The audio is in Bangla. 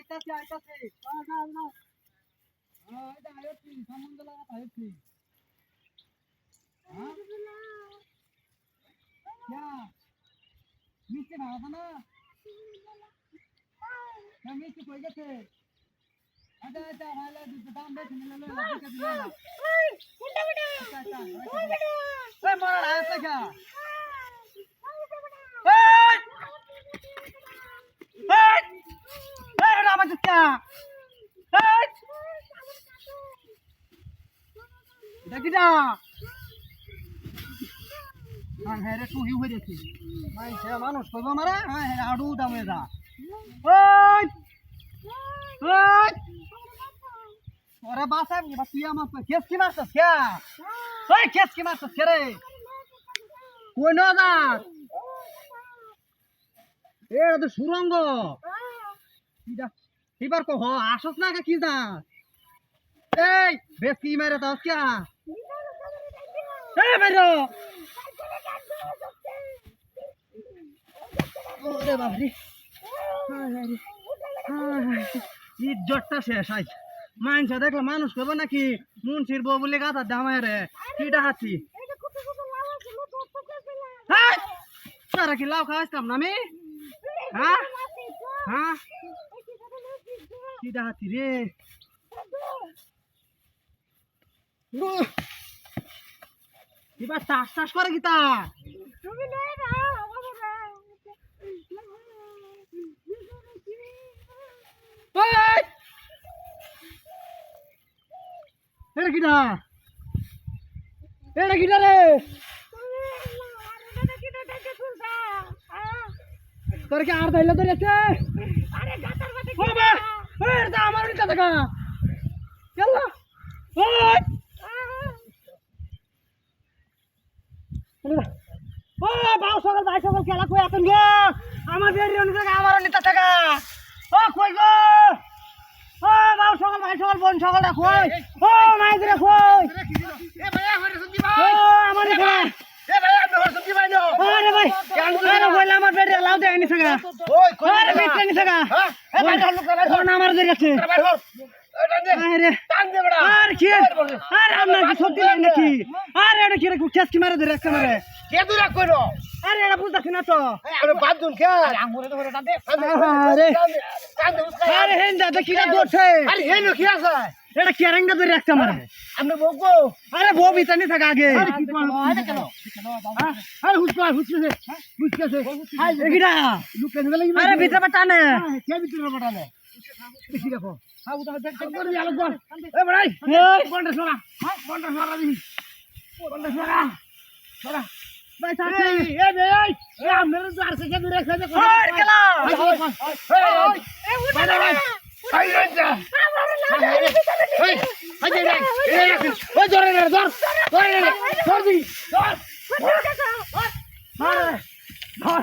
আইতাছি আইতাছি এটা আইছি সম্বন্ধ লাগা আইছি হ্যাঁ क्या মিষ্টি খাওয়া না মিষ্টি কই গেছে আচ্ছা আচ্ছা ভালো দাম বেশি নিলে লাগবে দিলে না ওই কোনটা বেটা আচ্ছা ওই বেটা ওই মার আইছে क्या এই রামা क्या এই দেখিটা হ্যাঁ রে তুই হয়ে গেছিস ভাই সে মানুষ কইবো মারা হ্যাঁ আড়ু দামে যা ওই ওই ওরে বাসা তুই আমার কেস কি মারছস কে ওই কেস কি মারছস কে রে কই না যা এটা তো সুরঙ্গ এবার কহ আসস না কি যা এই বেশ কি মেরে দাও কে এই মেরো ওরে বাবারে ইজ্জতটা শেষ আজ মানুষ দেখলে মানুষ করবো নাকি মুন্সির বউ বলে গাথার দামায় রে কিটা হাতি তারা কি লাউ খাওয়াইতাম না আমি হ্যাঁ হ্যাঁ কিটা হাতি রে এবার চাষ চাষ করে গীতা এটা কিটা এটা কিটা রে তোর কি আর দাইলে তো রেছে আরে গাতার মধ্যে ও বা এটা আমার নিচে দেখা চল ওই ও বাউ সকাল ভাই সকাল খেলা কই আতন গো আমার বেরি অন্য জায়গা আমার নিচে থাকা ও কই গো ও বাউ সকাল ভাই সকাল বোন সকাল কই ও মাই করে কই এ ভাইয়া হরে সঞ্জি ভাই ও আমার নিচে এ ভাইয়া আমি হরে সঞ্জি ভাই নো আরে ভাই কেন কইলা আমার বেরি লাউ দে নিচে থাকা ওই কই আরে বেরি নিচে থাকা এ ভাই লোক ও না আমার ধরে গেছে আরে টান দে বড়া আরে কি আরে আমার কি সত্যি লাগে নাকি আরে এটা কি রে কেস কি মারে ধরে রাখছে মারে কে দূরা কইরো আরে এটা বুঝতাছ না তো আরে বাদ দুন কে আঙ্গুরে ধরে টান দে আরে টান দে আরে হেন দাদা কিটা দৌড়ছে আরে হেন কি আছে এটা কেরাঙ্গা ধরে রাখছে মারে আপনি বকো আরে বউ বিতানি থাকা আগে আরে কি করব আরে কেন আরে হুসকে আরে এগিরা লুকে নেবে লাগি আরে ভিতরে টানে কে ভিতরে টানে দেখি দেখো হ্যাঁ উঠা দেখ করে দি আলো বল এ বড়াই এই বন্ডা সরা হ্যাঁ বন্ডা সরা দি বন্ডা সরা সরা ভাই থাকে এ ভাই এ আমার দ্বার থেকে দূরে খেতে কই কেলা এই উঠা ভাই ভাই রাজা এই আজে ভাই এই ওই ধরে রে ধর ধর দি ধর ধর